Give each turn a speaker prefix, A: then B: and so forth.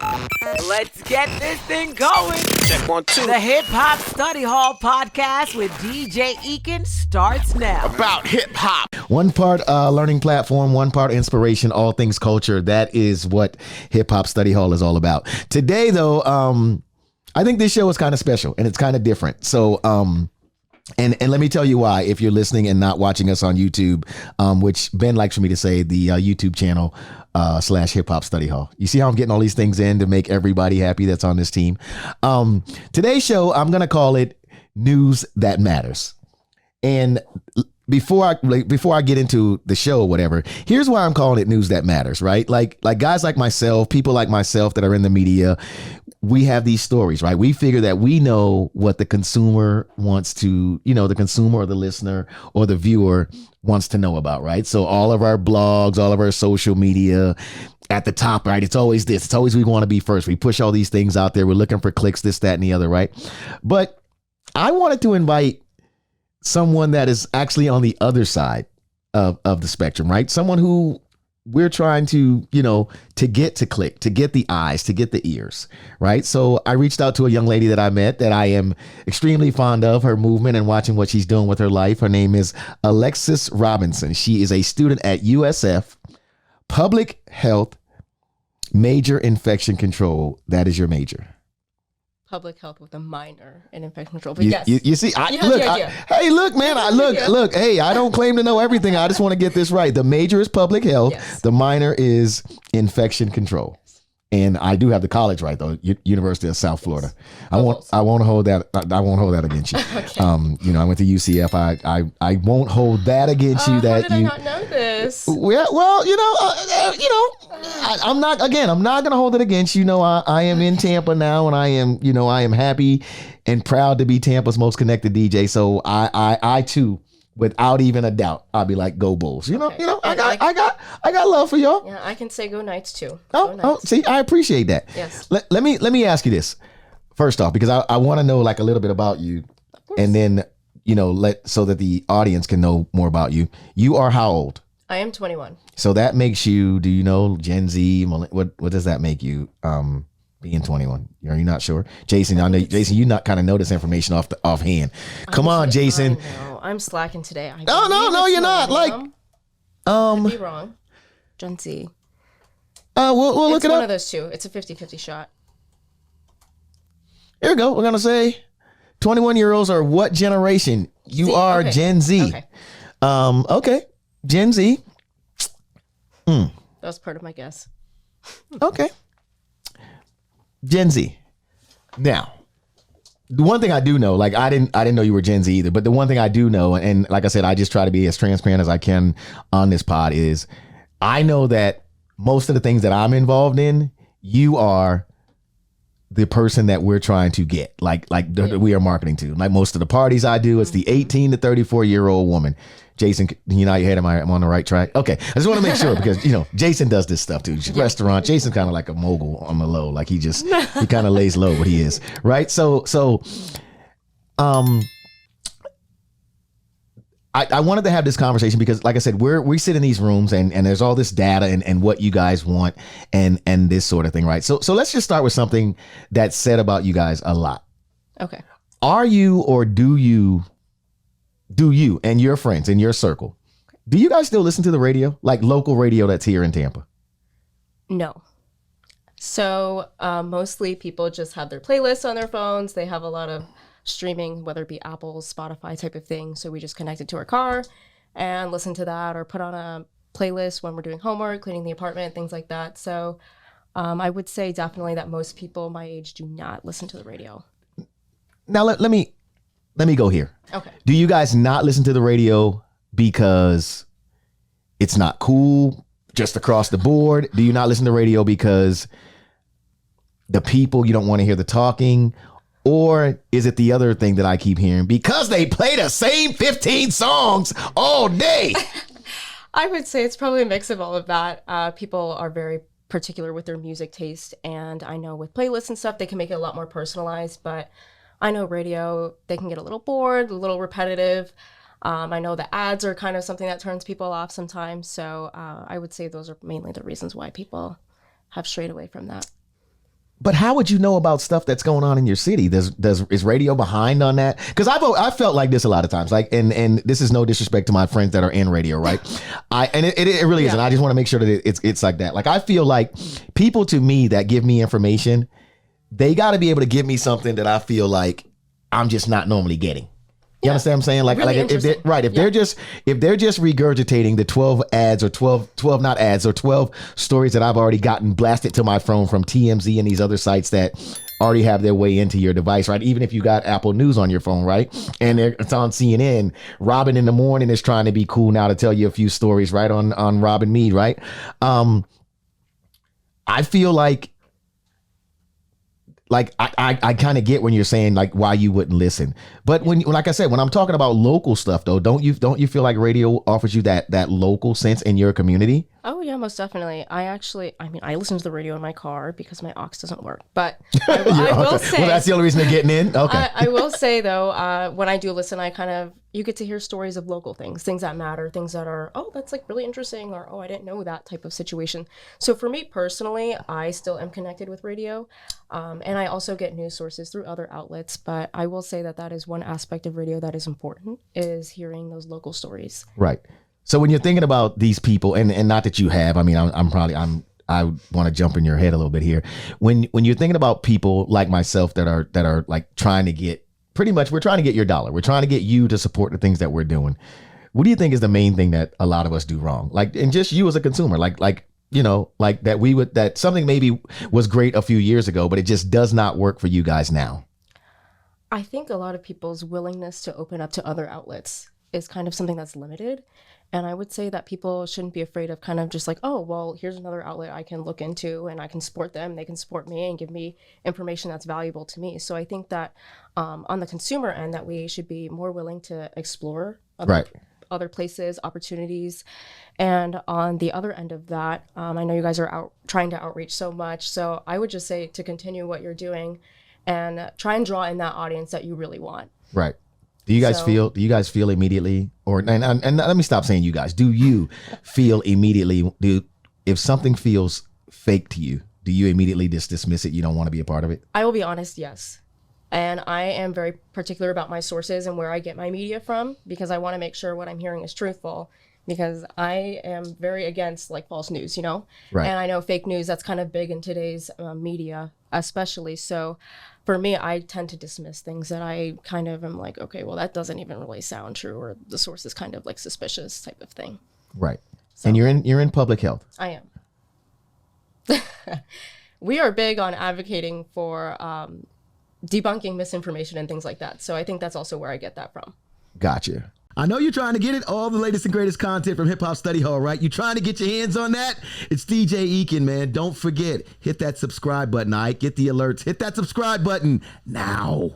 A: Let's get this thing going.
B: Check 1, 2.
A: The Hip Hop Study Hall podcast with DJ Ekin starts now.
B: About hip hop.
C: One part learning platform, one part inspiration, all things culture. That is what Hip Hop Study Hall is all about. Today, though, I think this show is kind of special and it's kind of different. So, and let me tell you why, if you're listening and not watching us on YouTube, which Ben likes for me to say, the YouTube channel / Hip Hop Study Hall. You see how I'm getting all these things in to make everybody happy that's on this team. Today's show, I'm going to call it News That Matters. And before I get into the show or whatever, here's why I'm calling it News That Matters, right? Like guys like myself, people like myself that are in the media, we have these stories, right? We figure that we know what the consumer wants to, the consumer or the listener or the viewer wants to know about, right? So all of our blogs, all of our social media at the top, right? It's always this. It's always we want to be first. We push all these things out there. We're looking for clicks, this, that, and the other, right? But I wanted to invite someone that is actually on the other side of the spectrum, right? Someone who we're trying to, to get to click, to get the eyes, to get the ears, right? So I reached out to a young lady that I met that I am extremely fond of her movement and watching what she's doing with her life. Her name is Alexis Robinson. She is a student at USF, public health, major infection control. That is your major.
D: Public health with a minor in infection control.
C: But
D: yes.
C: You see, look, man, hey, I don't claim to know everything. I just want to get this right. The major is public health. Yes. The minor is infection control. And I do have the college right though, University of South Florida. Yes. I won't hold that. I won't hold that against you. Okay. I went to UCF. I won't hold that against you. That
D: how did
C: you
D: I not know this?
C: Well, I'm not going to hold it against you. I am in Tampa now, and I am happy and proud to be Tampa's most connected DJ. So I too, without even a doubt, I'll be like, go Bulls. I got love for y'all.
D: Yeah, I can say go Knights too.
C: See, I appreciate that.
D: Yes.
C: Let me ask you this first off, because I want to know like a little bit about you, and then so that the audience can know more about you. You are how old?
D: I am 21.
C: So that makes you, do you know Gen Z? What does that make you? Being 21, are you not sure, Jason? I know, Jason, you not kind of know this information offhand. Come on, Jason.
D: I'm slacking today.
C: No, you're not.
D: Could be wrong. Gen Z.
C: We'll look it up.
D: It's one of those two. It's a 50-50 shot.
C: Here we go. We're gonna say 21-year-olds are what generation? You are okay. Gen Z.
D: Okay.
C: Okay. Gen Z.
D: That was part of my guess.
C: Okay. Gen Z. Now, the one thing I do know, like I didn't know you were Gen Z either, but the one thing I do know, and like I said, I just try to be as transparent as I can on this pod, is I know that most of the things that I'm involved in, you are the person that we're trying to get, we are marketing to. Like most of the parties I do, it's the 18 to 34-year-old woman. Jason, you nod your head. Am I on the right track? Okay. I just want to make sure because, Jason does this stuff too. Restaurant. Jason's kind of like a mogul on the low. Like he kind of lays low, but he is. Right. So, I wanted to have this conversation because, like I said, we sit in these rooms and there's all this data and what you guys want and this sort of thing. Right. So let's just start with something that's said about you guys a lot.
D: Okay.
C: Are you, or do you and your friends in your circle, do you guys still listen to the radio, like local radio that's here in Tampa?
D: No. So mostly people just have their playlists on their phones. They have a lot of streaming, whether it be Apple, Spotify type of thing. So we just connect it to our car and listen to that, or put on a playlist when we're doing homework, cleaning the apartment, things like that. So I would say definitely that most people my age do not listen to the radio.
C: Now let me go here.
D: Okay.
C: Do you guys not listen to the radio because it's not cool just across the board? Do you not listen to radio because the people, you don't want to hear the talking? Or is it the other thing that I keep hearing? Because they play the same 15 songs all day.
D: I would say it's probably a mix of all of that. People are very particular with their music taste. And I know with playlists and stuff, they can make it a lot more personalized. But I know radio, they can get a little bored, a little repetitive. I know the ads are kind of something that turns people off sometimes. So I would say those are mainly the reasons why people have strayed away from that.
C: But how would you know about stuff that's going on in your city? Is radio behind on that? Because I felt like this a lot of times. Like, and this is no disrespect to my friends that are in radio, right? It really isn't. I just want to make sure that it's like that. Like, I feel like people to me that give me information, they got to be able to give me something that I feel like I'm just not normally getting. You understand what I'm saying? Like,
D: really
C: if they're just regurgitating the 12 ads or 12 not ads or 12 stories that I've already gotten blasted to my phone from TMZ and these other sites that already have their way into your device, right? Even if you got Apple News on your phone, right? And it's on CNN. Robin in the morning is trying to be cool now to tell you a few stories, right? On Robin Mead, right? I feel like I kind of get when you're saying like why you wouldn't listen, but when like I said, when I'm talking about local stuff though, don't you feel like radio offers you that local sense in your community?
D: Oh yeah, most definitely. I listen to the radio in my car because my aux doesn't work. But I will say,
C: well, that's the only reason they're getting in. Okay.
D: I will say though, when I do listen, you get to hear stories of local things that matter, things that are, oh, that's like really interesting, or oh, I didn't know that type of situation. So for me personally, I still am connected with radio, and I also get news sources through other outlets. But I will say that is one aspect of radio that is important, is hearing those local stories.
C: Right. So when you're thinking about these people, and not that you have, I mean, I want to jump in your head a little bit here. When you're thinking about people like myself that are like trying to get, pretty much, we're trying to get your dollar. We're trying to get you to support the things that we're doing. What do you think is the main thing that a lot of us do wrong? Like, and just you as a consumer, like you know, like that something maybe was great a few years ago, but it just does not work for you guys now.
D: I think a lot of people's willingness to open up to other outlets is kind of something that's limited. And I would say that people shouldn't be afraid of kind of just like, oh, well, here's another outlet I can look into and I can support them. They can support me and give me information that's valuable to me. So I think that on the consumer end, that we should be more willing to explore other places, opportunities. And on the other end of that, I know you guys are trying to outreach so much. So I would just say to continue what you're doing and try and draw in that audience that you really want.
C: Right. Do you guys feel immediately, and let me stop saying you guys, do you feel immediately, if something feels fake to you, do you immediately just dismiss it? You don't want to be a part of it?
D: I will be honest, yes. And I am very particular about my sources and where I get my media from, because I want to make sure what I'm hearing is truthful, because I am very against like false news, you know?
C: Right.
D: And I know fake news, that's kind of big in today's media, especially. So for me, I tend to dismiss things that I kind of am like, okay, well, that doesn't even really sound true, or the source is kind of like suspicious type of thing.
C: Right. So, and you're in public health.
D: I am. We are big on advocating for debunking misinformation and things like that. So I think that's also where I get that from.
C: Gotcha. I know you're trying to get it, all the latest and greatest content from Hip Hop Study Hall, right? You trying to get your hands on that? It's DJ Ekin, man. Don't forget, hit that subscribe button, all right? Get the alerts. Hit that subscribe button now.